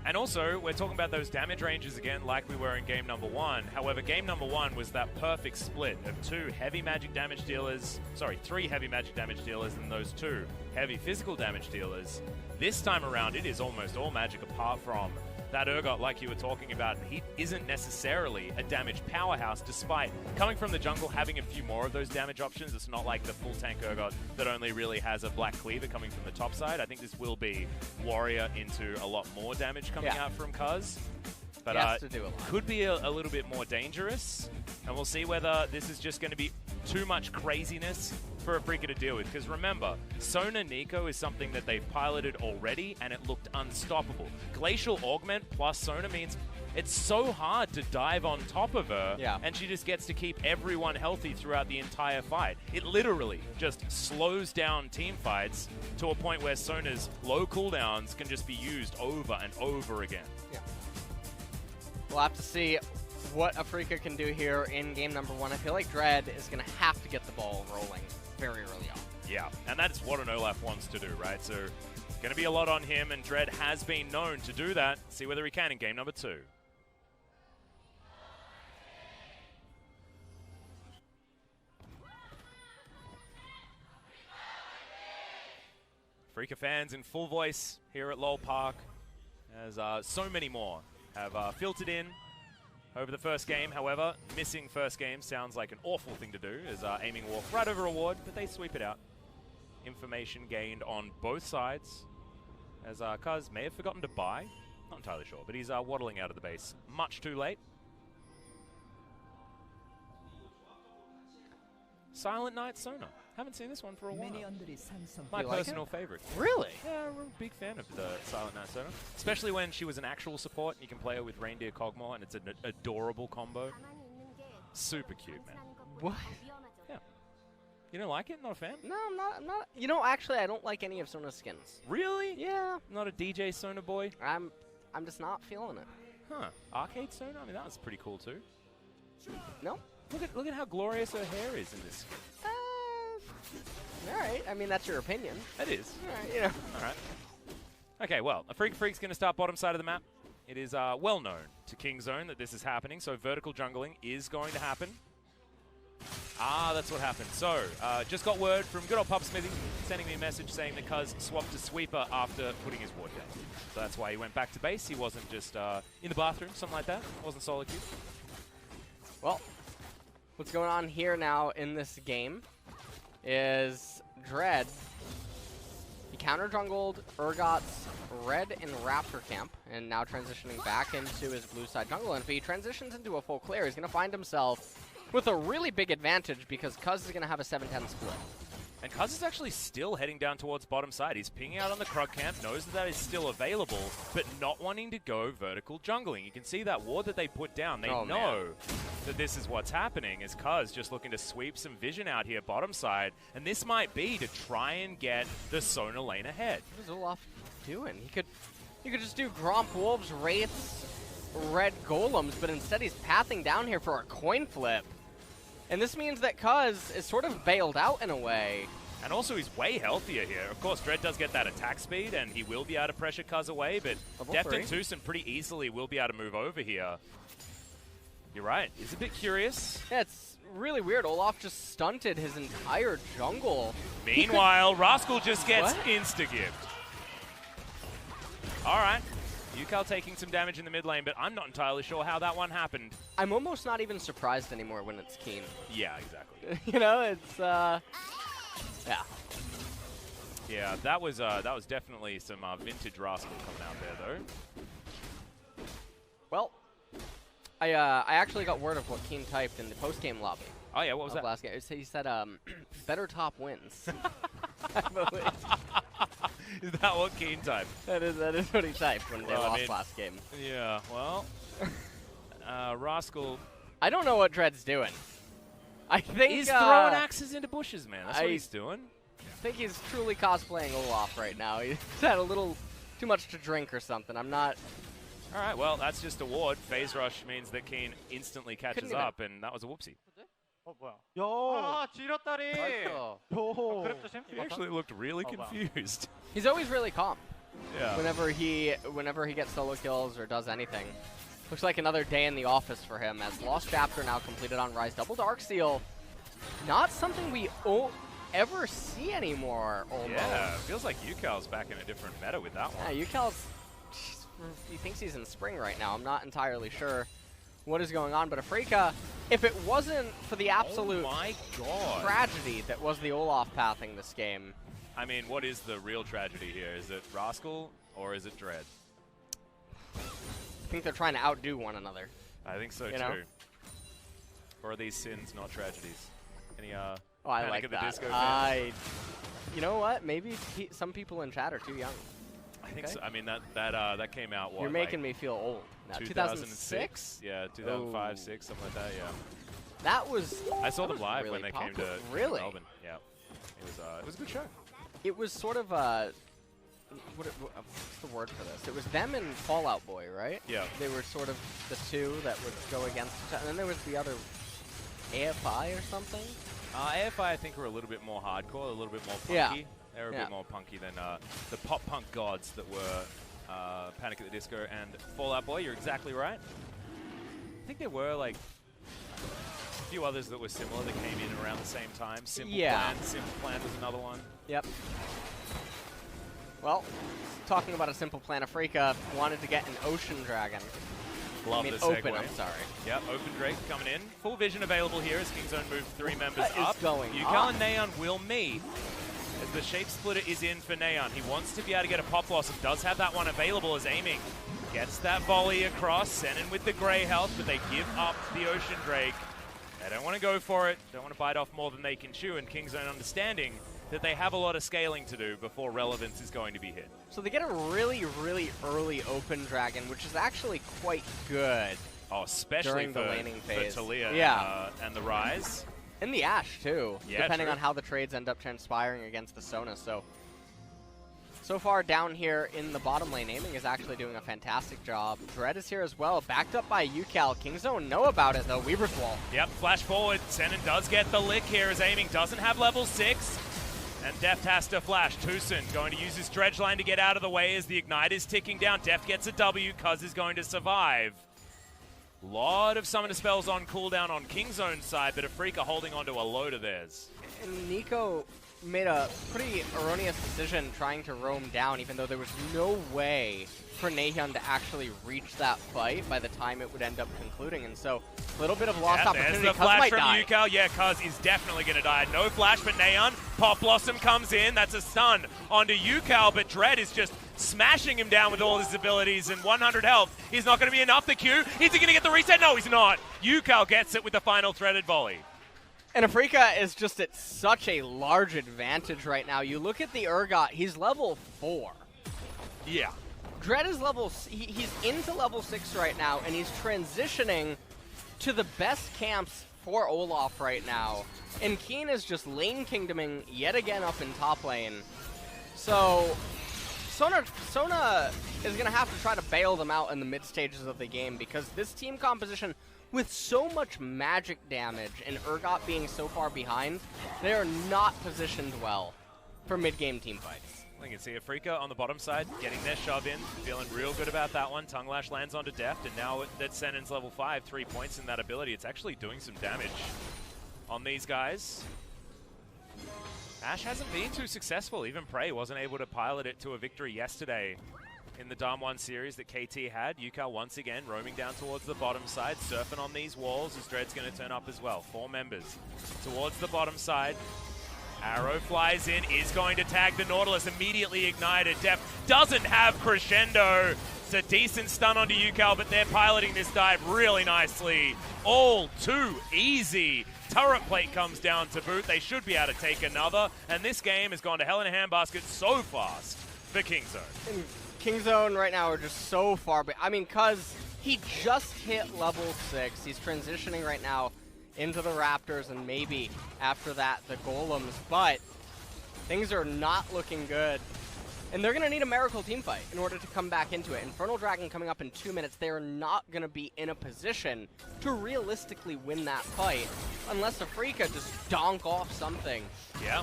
And also, we're talking about those damage ranges again like we were in game number 1. However, game number 1 was that perfect split of 3 heavy magic damage dealers and those 2 heavy physical damage dealers. This time around, it is almost all magic apart from that Urgot like you were talking about. He isn't necessarily a damage powerhouse despite coming from the jungle, having a few more of those damage options. It's not like the full tank Urgot that only really has a black cleaver coming from the top side. I think this will be warrior into a lot more damage coming out from Cuz. But could be a little bit more dangerous. And we'll see whether this is just going to be too much craziness for Afreeca to deal with. Because remember, Sona Nico is something that they've piloted already, and it looked unstoppable. Glacial Augment plus Sona means it's so hard to dive on top of her, and she just gets to keep everyone healthy throughout the entire fight. It literally just slows down team fights to a point where Sona's low cooldowns can just be used over and over again. Yeah. We'll have to see what Afreeca can do here in game number 1. I feel like Dread is going to have to get the ball rolling very early on. Yeah, and that's what an Olaf wants to do, right? So, going to be a lot on him, and Dread has been known to do that. See whether he can in game number 2. Afreeca fans in full voice here at Lowell Park, as so many more have filtered in over the first game. However, missing first game sounds like an awful thing to do, as aiming walk right over a ward, but they sweep it out. Information gained on both sides, as Cuz may have forgotten to buy. Not entirely sure, but he's waddling out of the base much too late. Silent Night Sona. Haven't seen this one for a while. My personal favorite. Really? Yeah, I'm a big fan of the Silent Night Sona. Especially when she was an actual support. You can play her with Reindeer Kog'Maw, and it's an adorable combo. Super cute, man. What? Yeah. You don't like it? Not a fan? No, I'm not. You know, actually, I don't like any of Sona's skins. Really? Yeah. Not a DJ Sona boy? I'm just not feeling it. Huh. Arcade Sona? I mean, that was pretty cool, too. No. Look at how glorious her hair is in this skin. All right. I mean, that's your opinion. It is. All right, you know. All right. Okay, well, Freak's going to start bottom side of the map. It is well known to King Zone that this is happening, so vertical jungling is going to happen. That's what happened. So, just got word from good old Pub Smithy sending me a message saying that Cuz swapped to Sweeper after putting his ward down. So that's why he went back to base. He wasn't just in the bathroom, something like that. It wasn't solo queue. Well, what's going on here now in this game is Dread. He counter-jungled Urgot's red and Raptor camp, and now transitioning back into his blue side jungle. And if he transitions into a full clear, he's going to find himself with a really big advantage because Cuz is going to have a 7-10 split. And Cuz is actually still heading down towards bottom side. He's pinging out on the Krug camp, knows that is still available, but not wanting to go vertical jungling. You can see that ward that they put down. They know that this is what's happening, as Cuz just looking to sweep some vision out here bottom side. And this might be to try and get the Sona lane ahead. What is Olaf doing? He could just do Gromp Wolves, Wraiths, Red Golems, but instead he's pathing down here for a coin flip. And this means that Cuz is sort of bailed out in a way. And also, he's way healthier here. Of course, Dread does get that attack speed, and he will be able to pressure Cuz away, but Deft and Tucson pretty easily will be able to move over here. You're right. He's a bit curious. Yeah, it's really weird. Olaf just stunted his entire jungle. Meanwhile, Rascal just gets insta-gift. All right. Yukal taking some damage in the mid lane, but I'm not entirely sure how that one happened. I'm almost not even surprised anymore when it's Keen. Yeah, exactly. You know, it's, yeah. Yeah, that was definitely some vintage Rascal coming out there, though. Well, I actually got word of what Keen typed in the post-game lobby. Oh, yeah, what was that? Last game. He said, better top wins. I believe. Is that what Keen typed? That is what he typed when they lost last game. Yeah, well, Rascal. I don't know what Dread's doing. I think he's throwing axes into bushes, man. That's what he's doing. I think he's truly cosplaying Olaf right now. He's had a little too much to drink or something. I'm not. All right, well, that's just a ward. Phase Rush means that Keen instantly catches up, and that was a whoopsie. He actually looked really confused. He's always really calm. Yeah. Whenever he gets solo kills or does anything. Looks like another day in the office for him, as Lost Chapter now completed on Rise. Double Darksteel, not something we ever see anymore, almost. Yeah, it feels like UCal's back in a different meta with that one. Yeah, UCal's, he thinks he's in spring right now. I'm not entirely sure what is going on, but Afrika, if it wasn't for the absolute tragedy that was the Olaf pathing this game. I mean, what is the real tragedy here? Is it Rascal or is it Dread? I think they're trying to outdo one another. I think so, you too. know? Or are these sins, not tragedies? Any, oh, I like that. You know what? Maybe some people in chat are too young. I think so. I mean, that came out, what, You're making me feel old. Now, 2006? Yeah, 2005, 6, something like that, yeah. That was... I saw them live really when they came to Melbourne. Yeah. It was a good show. It was sort of what's the word for this? It was them and Fallout Boy, right? Yeah. They were sort of the two that would go against each other. And then there was the other, AFI or something? AFI, I think, were a little bit more hardcore, a little bit more punky. Yeah. They were a bit more punky than the pop-punk gods that were Panic at the Disco and Fallout Boy. You're exactly right. I think there were, like, a few others that were similar that came in around the same time. Simple Plan was another one. Yep. Well, talking about a Simple Plan, Afrika wanted to get an Ocean Dragon. Love the Open, segue. I'm sorry. Yep, Open Drake coming in. Full vision available here as Kingzone move 3 members up. Going UCal and Neon will meet as the Shape Splitter is in for Neon. He wants to be able to get a Pop Blossom. Does have that one available as aiming. Gets that volley across. Senin with the Grey health, but they give up the Ocean Drake. They don't want to go for it. Don't want to bite off more than they can chew. And Kingzone understanding that they have a lot of scaling to do before relevance is going to be hit. So they get a really, really early Open Dragon, which is actually quite good. Oh, especially during the laning phase. For Talia and the Rise. And the Ashe, too, depending true. on how the trades end up transpiring against the Sona. So far down here in the bottom lane, Aiming is actually doing a fantastic job. Dread is here as well, backed up by UCal. Kingzone know about it, though. Weaver's Wall. Yep, flash forward. Senin does get the lick here as Aiming doesn't have level 6. And Deft has to flash. Tucson going to use his dredge line to get out of the way as the Ignite is ticking down. Deft gets a W. Cuz is going to survive. Lot of summoner spells on cooldown on Kingzone's side, but Afrika holding onto a load of theirs. And Nico made a pretty erroneous decision trying to roam down, even though there was no way for Nahyun to actually reach that fight by the time it would end up concluding. And so, a little bit of lost opportunity. There's the flash from UCal. Yeah, Cuz is definitely going to die. No flash for Nahyun. Pop Blossom comes in. That's a stun onto UCal, but Dread is just smashing him down with all his abilities, and 100 health is not going to be enough. The Q, is he going to get the reset? No, he's not. UCal gets it with the final threaded volley. And Afrika is just at such a large advantage right now. You look at the Urgot, he's level 4. Yeah. Dread is he's into level 6 right now, and he's transitioning to the best camps for Olaf right now. And Keen is just lane kingdoming yet again up in top lane. So Sona is going to have to try to bail them out in the mid stages of the game, because this team composition, with so much magic damage and Urgot being so far behind, they are not positioned well for mid-game team fights. You can see Afrika on the bottom side getting their shove in, feeling real good about that one. Tongue Lash lands onto Deft, and now that Senin's level 5, 3 points in that ability, it's actually doing some damage on these guys. Ashe hasn't been too successful. Even Prey wasn't able to pilot it to a victory yesterday in the Dam 1 series that KT had. UCal once again roaming down towards the bottom side, surfing on these walls as Dread's going to turn up as well. 4 members towards the bottom side. Arrow flies in, is going to tag the Nautilus, immediately ignited. Deft doesn't have Crescendo. It's a decent stun onto UCal, but they're piloting this dive really nicely. All too easy. Turret plate comes down to boot. They should be able to take another, and this game has gone to hell in a handbasket so fast for Kingzone. And Kingzone right now are just so far I mean, Cuz he just hit level 6. He's transitioning right now into the Raptors, and maybe after that the Golems, but things are not looking good. And they're going to need a miracle team fight in order to come back into it. Infernal Dragon coming up in 2 minutes. They're not going to be in a position to realistically win that fight unless Afrika just donk off something. Yeah.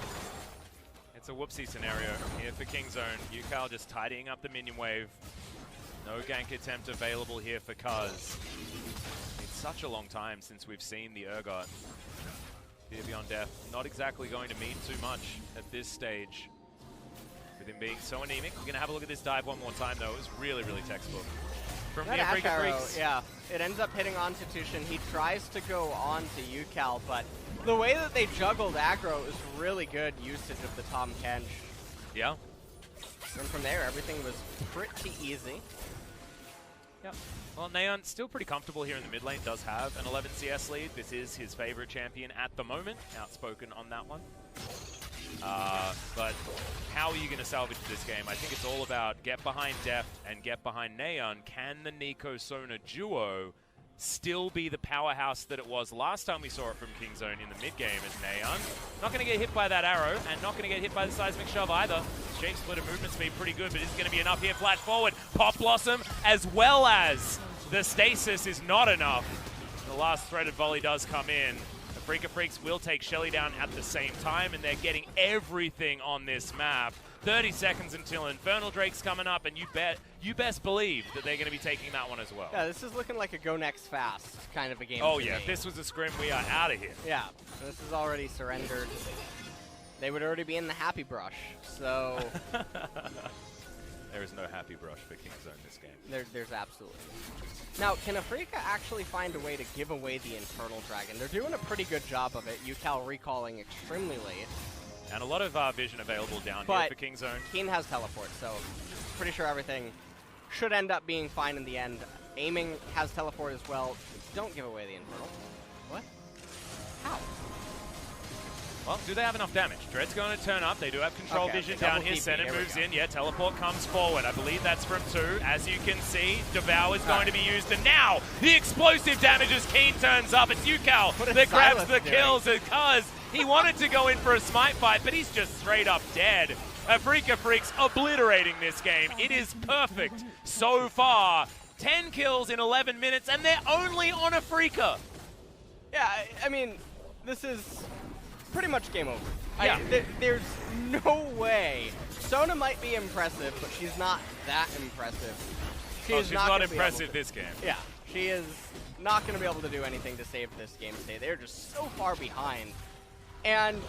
It's a whoopsie scenario here for Kingzone. UCal just tidying up the minion wave. No gank attempt available here for Cuz. It's such a long time since we've seen the Urgot. Fear Beyond Death not exactly going to mean too much at this stage. With him being so anemic. We're going to have a look at this dive one more time though. It was really, really textbook. From the Africa Freaks. Yeah, it ends up hitting onto Tushin. He tries to go on to UCal, but the way that they juggled aggro is really good usage of the Tahm Kench. Yeah. And from there, everything was pretty easy. Yep. Well, Neon still pretty comfortable here in the mid lane, does have an 11 CS lead. This is his favorite champion at the moment, outspoken on that one. But how are you going to salvage this game? I think it's all about get behind Deft and get behind Neon. Can the Nico-Sona duo still be the powerhouse that it was last time we saw it from Kingzone in the mid game as Neon? Not going to get hit by that arrow and not going to get hit by the seismic shove either. Shape splitter movement speed pretty good, but it's going to be enough here. Flash forward, Pop Blossom, as well as the stasis is not enough. The last threaded volley does come in. The Freaka Freaks will take Shelly down at the same time, and they're getting everything on this map. 30 seconds until Infernal Drake's coming up, and you best believe that they're going to be taking that one as well. Yeah, this is looking like a go next fast kind of a game. Oh yeah, if this was a scrim, we are out of here. Yeah, this is already surrendered. They would already be in the happy brush, so... There is no happy brush for Kingzone this game. There's absolutely. Now, can Afrika actually find a way to give away the Infernal Dragon? They're doing a pretty good job of it. UCal recalling extremely late. And a lot of vision available down here for Kingzone. Keen has teleport, so pretty sure everything should end up being fine in the end. Aiming has teleport as well. Don't give away the Infernal. What? How? Well, do they have enough damage? Dread's going to turn up. They do have control vision down here. Senna moves in. Yeah, teleport comes forward. I believe that's from 2. As you can see, Devour is going to be used. And now, the explosive damage as Keen turns up. It's UCal that grabs the kills because he wanted to go in for a smite fight, but he's just straight up dead. Afrika Freaks obliterating this game. It is perfect so far. 10 kills in 11 minutes, and they're only on Afrika. Yeah, I mean, this is... pretty much game over. Yeah. There's no way. Sona might be impressive, but she's not that impressive. She's not impressive this game. Yeah, she is not going to be able to do anything to save this game today. They're just so far behind. And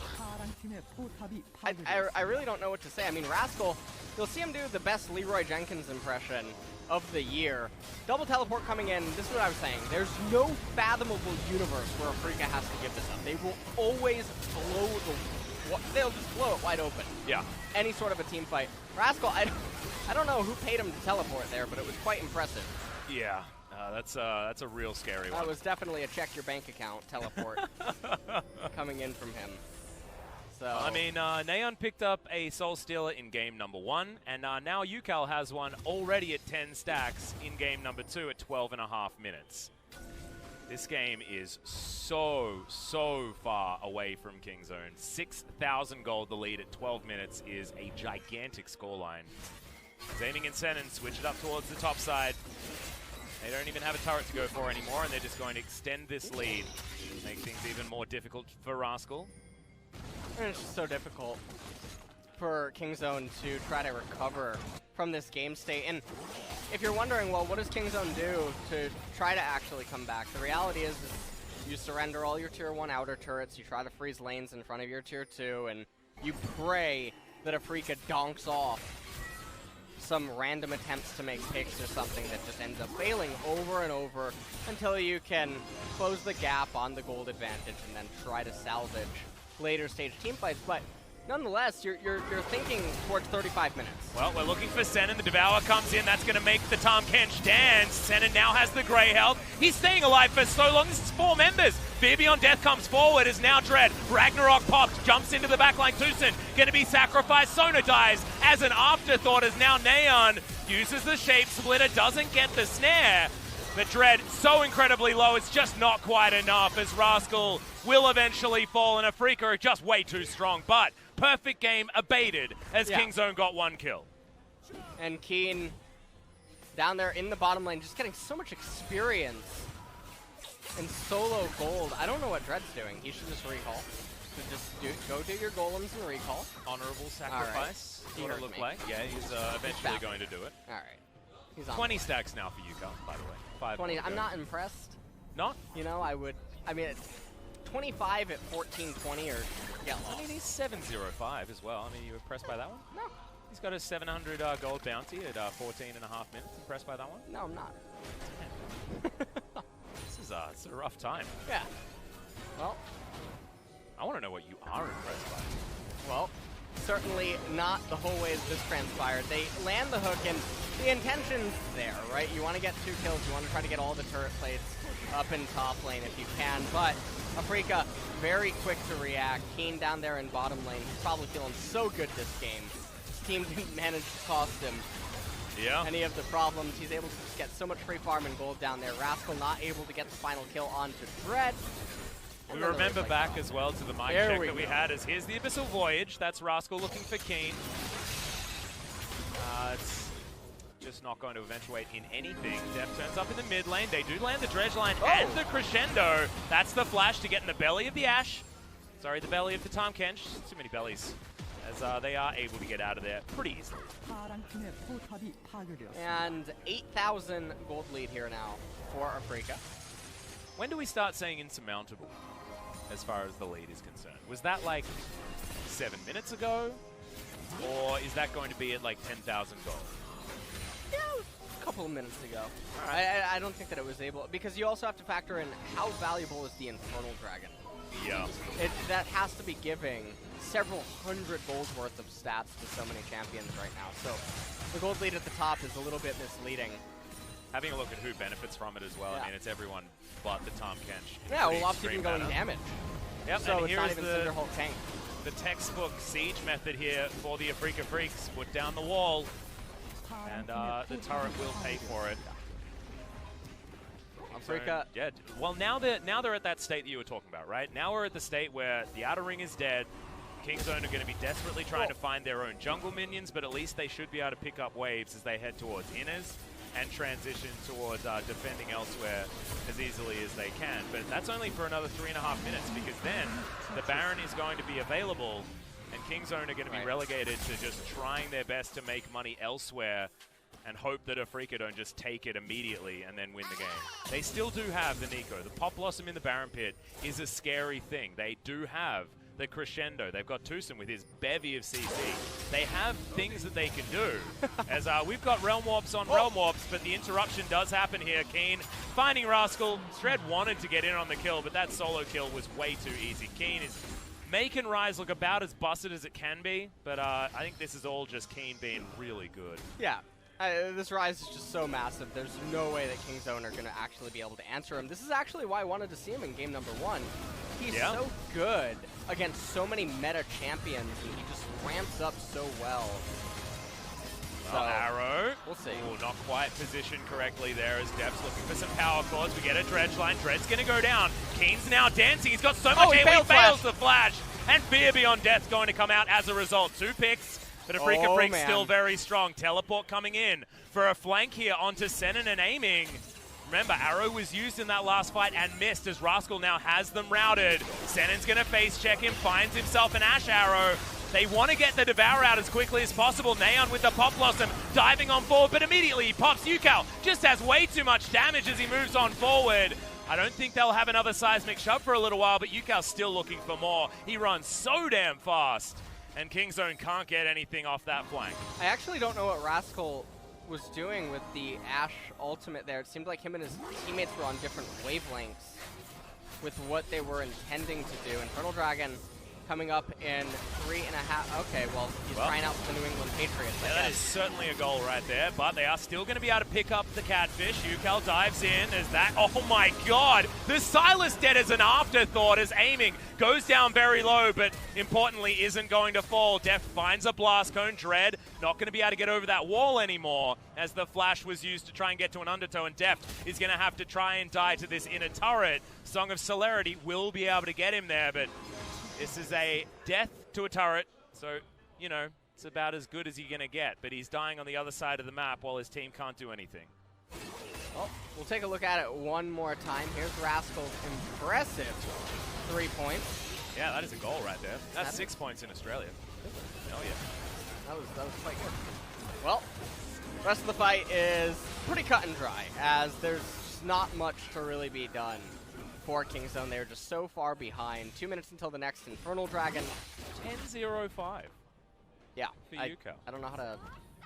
I really don't know what to say. I mean, Rascal, you'll see him do the best Leroy Jenkins impression of the year. Double teleport coming in, this is what I was saying. There's no fathomable universe where Afrika has to give this up. They will always blow they'll just blow it wide open. Yeah. Any sort of a team fight. Rascal, I don't know who paid him to teleport there, but it was quite impressive. Yeah, that's a real scary one. That was definitely a check your bank account teleport coming in from him. So. I mean, Neon picked up a Soul Stealer in game number 1, and now UCal has one already at 10 stacks in game number 2 at 12.5 minutes. This game is so far away from Kingzone. 6,000 gold, the lead at 12 minutes is a gigantic scoreline. He's aiming in Sen and switch it up towards the top side. They don't even have a turret to go for anymore, and they're just going to extend this lead. Make things even more difficult for Rascal. And it's just so difficult for Kingzone to try to recover from this game state. And if you're wondering, well, what does Kingzone do to try to actually come back? The reality is you surrender all your tier 1 outer turrets, you try to freeze lanes in front of your tier 2, and you pray that Afrika donks off some random attempts to make picks or something that just ends up failing over and over until you can close the gap on the gold advantage and then try to salvage later stage team fights. But nonetheless, you're thinking towards 35 minutes. Well, we're looking for Sen, and the Devour comes in. That's going to make the Tahm Kench dance. Sen now has the grey health. He's staying alive for so long. This is 4 members. Fear Beyond Death comes forward as now Dread. Ragnarok pops, jumps into the backline. Tucson going to be sacrificed. Sona dies as an afterthought as now Neon uses the shape splitter, doesn't get the snare. But Dread so incredibly low, it's just not quite enough as Rascal will eventually fall, and Afrika are just way too strong. But perfect game abated as Kingzone got 1 kill. And Keen down there in the bottom lane just getting so much experience and solo gold. I don't know what Dread's doing. He should just recall. So just go do your golems and recall. Honorable sacrifice. He What it heard looked me. like. Yeah, he's eventually going to do it. All right. He's on 20 stacks now for Yuka, by the way. 5 20. more to I'm go. not impressed. Not? You know, I mean, it's 25 at 14-20 or get lost. I mean, he's 705 as well. I mean, you impressed by that one? No. He's got a 700 gold bounty at 14 and a half minutes. Impressed by that one? No, I'm not. It's a rough time. Yeah. Well, I want to know what you are impressed by. well, certainly not the whole way this transpired. They land the hook, and the intention's there, right? You want to get 2 kills. You want to try to get all the turret plates up in top lane if you can. But Afrika, very quick to react. Keen down there in bottom lane. He's probably feeling so good this game. His team didn't manage to cost him any of the problems. He's able to just get so much free farm and gold down there. Rascal not able to get the final kill onto Dread. We remember back as well to the mic check that we had as here's the Abyssal Voyage. That's Rascal looking for Keen. It's just not going to eventuate in anything. Def turns up in the mid lane. They do land the dredge line and the crescendo. That's the flash to get in the belly of the Ashe. Sorry, the belly of the Tahm Kench. Too many bellies. As they are able to get out of there pretty easily. And 8,000 gold lead here now for Afrika. When do we start saying insurmountable as far as the lead is concerned? Was that like 7 minutes ago? Or is that going to be at like 10,000 gold? Yeah, a couple of minutes ago. I don't think that it was able, because you also have to factor in how valuable is the Infernal Dragon. Yeah. That has to be giving several hundred gold worth of stats to so many champions right now. So the gold lead at the top is a little bit misleading. Having a look at who benefits from it as well. Yeah. I mean, it's everyone but the Tahm Kench. Yeah, well, Lop's even going damage. Yep, so and it's not even Cinderhulk tank. The textbook siege method here for the Afrika Freaks. Put down the wall, and the turret will pay for it. Afrika. So, yeah, well, now they're at that state that you were talking about, right? Now we're at the state where the outer ring is dead. Kingzone are going to be desperately trying to find their own jungle minions, but at least they should be able to pick up waves as they head towards inners and transition towards defending elsewhere as easily as they can. But that's only for another 3.5 minutes, because then the Baron is going to be available and Kingzone are going to be relegated to just trying their best to make money elsewhere and hope that Afrika don't just take it immediately and then win the game. They still do have the Nico. The Pop Blossom in the Baron Pit is a scary thing. They do have the Crescendo. They've got Tucson with his bevy of CC. They have things that they can do. As we've got Realm Warps on Realm Warps, but the interruption does happen here. Keen finding Rascal. Dread wanted to get in on the kill, but that solo kill was way too easy. Keen is making Rise look about as busted as it can be, but I think this is all just Keen being really good. Yeah. This Rise is just so massive. There's no way that Kingzone are going to actually be able to answer him. This is actually why I wanted to see him in game number 1. He's so good against so many meta champions, and he just ramps up so well. So, Arrow. We'll see. Ooh, not quite positioned correctly there as Def's looking for some power chords. We get a dredge line. Dread's going to go down. Keen's now dancing. He's got so much air. He fails the flash. And Fear Beyond Death going to come out as a result. 2 picks. But Afrika Freak's still very strong. Teleport coming in for a flank here onto Senin and aiming. Remember, Arrow was used in that last fight and missed as Rascal now has them routed. Senin's going to face check him, finds himself an Ashe Arrow. They want to get the Devour out as quickly as possible. Neon with the Pop Blossom diving on forward, but immediately he pops. Yukal just has way too much damage as he moves on forward. I don't think they'll have another seismic shove for a little while, but Yukal's still looking for more. He runs so damn fast. And Kingzone can't get anything off that flank. I actually don't know what Rascal was doing with the Ashe ultimate there. It seemed like him and his teammates were on different wavelengths with what they were intending to do. Infernal Dragon coming up in 3.5. Okay, well, he's trying out for the New England Patriots. Yeah, that is certainly a goal right there, but they are still going to be able to pick up the Catfish. Yukal dives in as that. Oh my god! The Silas dead as an afterthought as aiming goes down very low, but importantly isn't going to fall. Def finds a blast cone. Dread not going to be able to get over that wall anymore as the flash was used to try and get to an undertow, and Def is going to have to try and die to this inner turret. Song of Celerity will be able to get him there, but this is a death to a turret, so, you know, it's about as good as you're going to get. But he's dying on the other side of the map while his team can't do anything. Well, we'll take a look at it one more time. Here's Rascal's impressive 3 points. Yeah, that is a goal right there. That's 6 points in Australia. Oh yeah. That was quite good. Well, the rest of the fight is pretty cut and dry, as there's not much to really be done for Kingzone. They're just so far behind. 2 minutes until the next Infernal Dragon. 10-0-5. Yeah. For UCal. I don't know how to...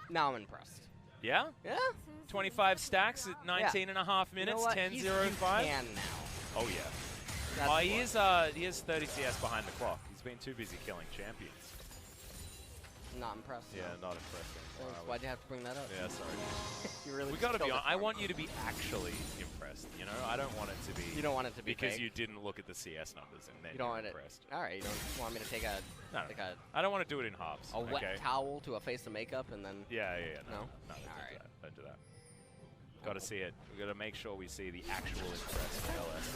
Now I'm impressed. Yeah? Yeah? 25 stacks at 19 and a half minutes, you know 10-0-5. He can now. Oh yeah. That's he is 30 CS behind the clock. He's been too busy killing champions. Not impressed. Yeah, not impressed. Why'd you have to bring that up? Yeah, sorry. You really we gotta be killed honest. it I for want me. you to be actually impressed. You know, I don't want it to be. You don't want it to be because fake. you didn't look at the CS numbers and then You don't want impressed. it. All right. You don't want me to take a No, like a I don't want to do it in halves. wet towel to a face of makeup and then. Yeah. No, All right. don't do that. Got to see it. We got to make sure we see the actual impressed LS.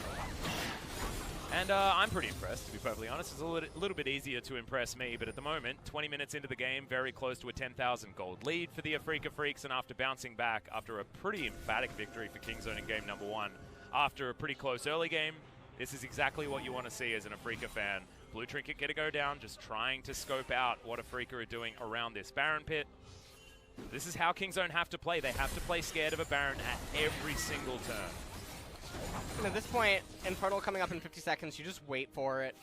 And I'm pretty impressed, to be perfectly honest. It's a little bit easier to impress me, but at the moment, 20 minutes into the game, very close to a 10,000 gold lead for the Afrika Freaks, and after bouncing back after a pretty emphatic victory for Kingzone in game number 1, after a pretty close early game, this is exactly what you want to see as an Afrika fan. Blue Trinket get to go down, just trying to scope out what Afrika are doing around this Baron pit. This is how Kingzone have to play. They have to play scared of a Baron at every single turn. And at this point, Infernal coming up in 50 seconds, you just wait for it.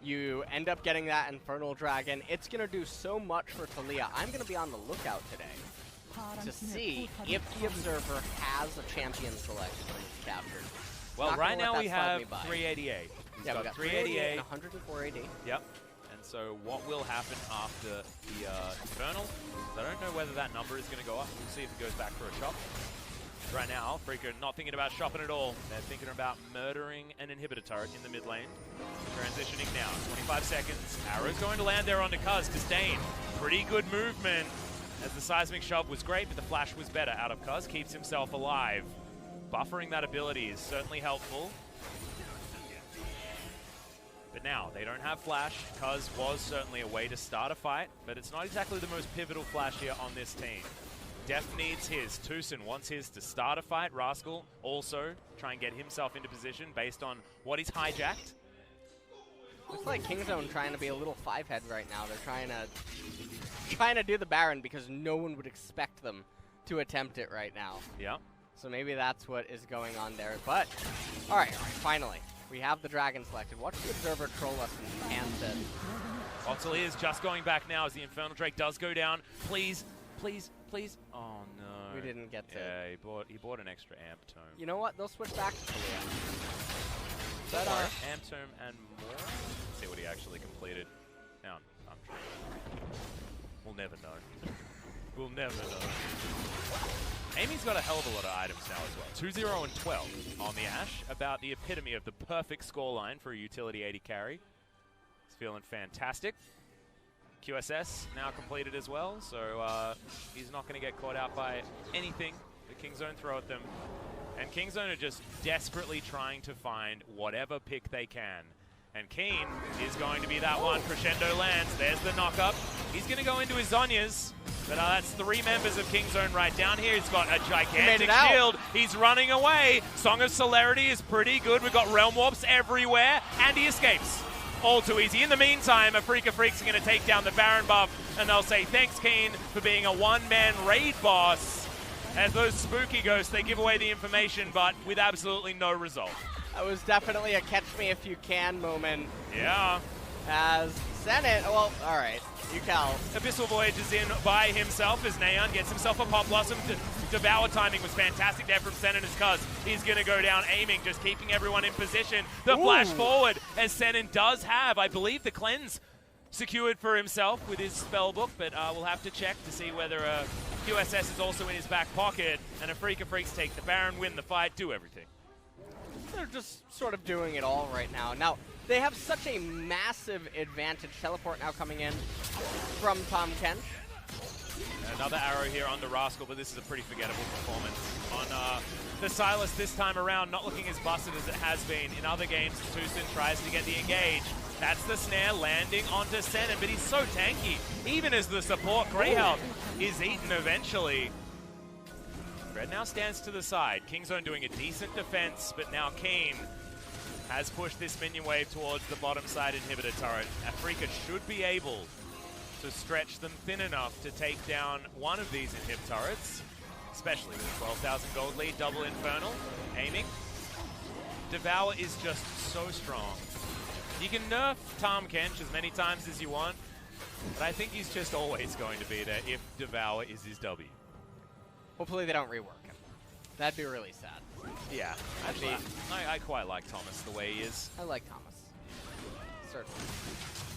You end up getting that Infernal Dragon. It's going to do so much for Talia. I'm going to be on the lookout today to see if the Observer has a champion selection when it's captured. Well, right now we have 388. Yeah, we got 388 and 104 AD. Yep. And so what will happen after the Infernal? I don't know whether that number is going to go up. We'll see if it goes back for a shot. Right now, Afrika not thinking about shopping at all. They're thinking about murdering an inhibitor turret in the mid lane. Transitioning now, 25 seconds. Arrow's going to land there onto Cuz. Disdain, pretty good movement. As the seismic shove was great, but the flash was better out of Cuz. Keeps himself alive. Buffering that ability is certainly helpful. But now, they don't have flash. Cuz was certainly a way to start a fight, but it's not exactly the most pivotal flash here on this team. Def needs his. Tucson wants his to start a fight. Rascal also try and get himself into position based on what he's hijacked. Looks like Kingzone trying to be a little 5-head right now. They're trying to do the Baron because no one would expect them to attempt it right now. Yeah. So maybe that's what is going on there. But, all right, finally. We have the Dragon selected. Watch the Observer troll us and pants it. Oxley is just going back now as the Infernal Drake does go down. Please, please, please. Oh, no. We didn't get to. Yeah, he bought an extra amp tome. You know what? They'll switch back to Talia. But amp tome and more? Let's see what he actually completed. Now, I'm sure. We'll never know. We'll never know. Amy's got a hell of a lot of items now as well. 2-0 and 12 on the Ashe. About the epitome of the perfect scoreline for a utility 80 carry. He's feeling fantastic. QSS now completed as well, so he's not going to get caught out by anything the Kingzone throw at them. And Kingzone are just desperately trying to find whatever pick they can. And Keen is going to be that one. Crescendo lands. There's the knock-up. He's going to go into his Zhonya's. But that's 3 members of Kingzone right down here. He's got a gigantic shield. He's running away. Song of Celerity is pretty good. We've got Realm Warps everywhere. And he escapes. All too easy. In the meantime, Afrika Freaks are going to take down the Baron buff. And they'll say, thanks, Keen, for being a one-man raid boss. As those spooky ghosts, they give away the information, but with absolutely no result. That was definitely a catch-me-if-you-can moment. Yeah. As Senate, well, all right, UCal. Abyssal Voyage is in by himself as Neon gets himself a Pop Blossom. Devour timing was fantastic there from Senin as Cuz. He's going to go down aiming, just keeping everyone in position. The flash forward as Senin does have, I believe, the cleanse secured for himself with his spellbook, but we'll have to check to see whether QSS is also in his back pocket. And Afrika Freaks take the Baron, win the fight, do everything. They're just sort of doing it all right now. Now, they have such a massive advantage. Teleport now coming in from Tom Kench. Another arrow here on the Rascal, but this is a pretty forgettable performance. On the Silas this time around, not looking as busted as it has been in other games. Tucson tries to get the engage. That's the snare landing onto Senin, but he's so tanky. Even as the support Greyhound is eaten eventually. Red now stands to the side. Kingzone doing a decent defense, but now Keen has pushed this minion wave towards the bottom side inhibitor turret. Afrika should be able to stretch them thin enough to take down one of these inhib turrets, especially with a 12,000 gold lead, double Infernal, aiming. Devour is just so strong. You can nerf Tahm Kench as many times as you want, but I think he's just always going to be there if Devour is his W. Hopefully they don't rework him. That'd be really sad. Yeah, actually, I quite like Thomas the way he is. I like Thomas. Certainly.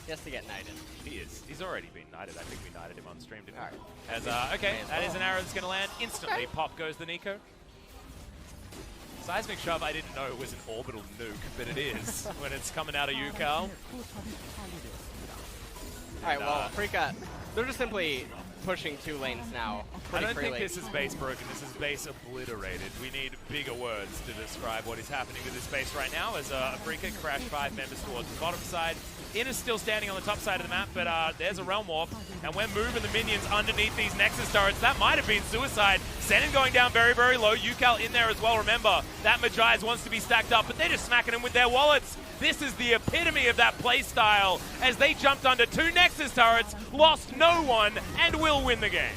He has to get knighted. He is. He's already been knighted. I think we knighted him on stream, didn't we? All right. As, okay, that is an arrow that's going to land instantly. Okay. Pop goes the Nico. Seismic Shove, I didn't know it was an orbital nuke, but it is when it's coming out of UCAL. Alright, well, Afrika, they're just simply pushing 2 lanes now. I don't think this is base broken, this is base obliterated. We need bigger words to describe what is happening to this base right now as Afrika crash 5 members towards the bottom side. Inner's still standing on the top side of the map, but there's a Realm Warp, and we're moving the minions underneath these Nexus turrets. That might have been suicide. Senin going down very, very low. UCAL in there as well, remember. That Magi's wants to be stacked up, but they're just smacking him with their wallets. This is the epitome of that play style, as they jumped under 2 Nexus turrets, lost no one, and will win the game.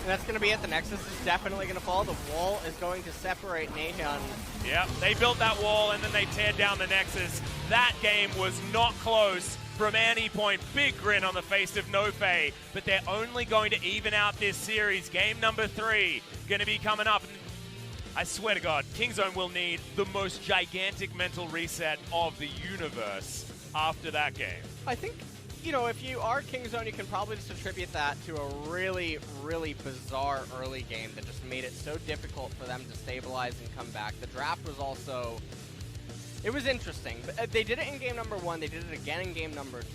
And that's going to be it. The Nexus is definitely going to fall. The wall is going to separate Nahyan. Yep, they built that wall, and then they teared down the Nexus. That game was not close from any point. Big grin on the face of Nofei, but they're only going to even out this series. Game number 3 going to be coming up. I swear to God, Kingzone will need the most gigantic mental reset of the universe after that game. I think, you know, if you are Kingzone, you can probably just attribute that to a really, really bizarre early game that just made it so difficult for them to stabilize and come back. The draft was also, it was interesting. They did it in game number 1, they did it again in game number 2.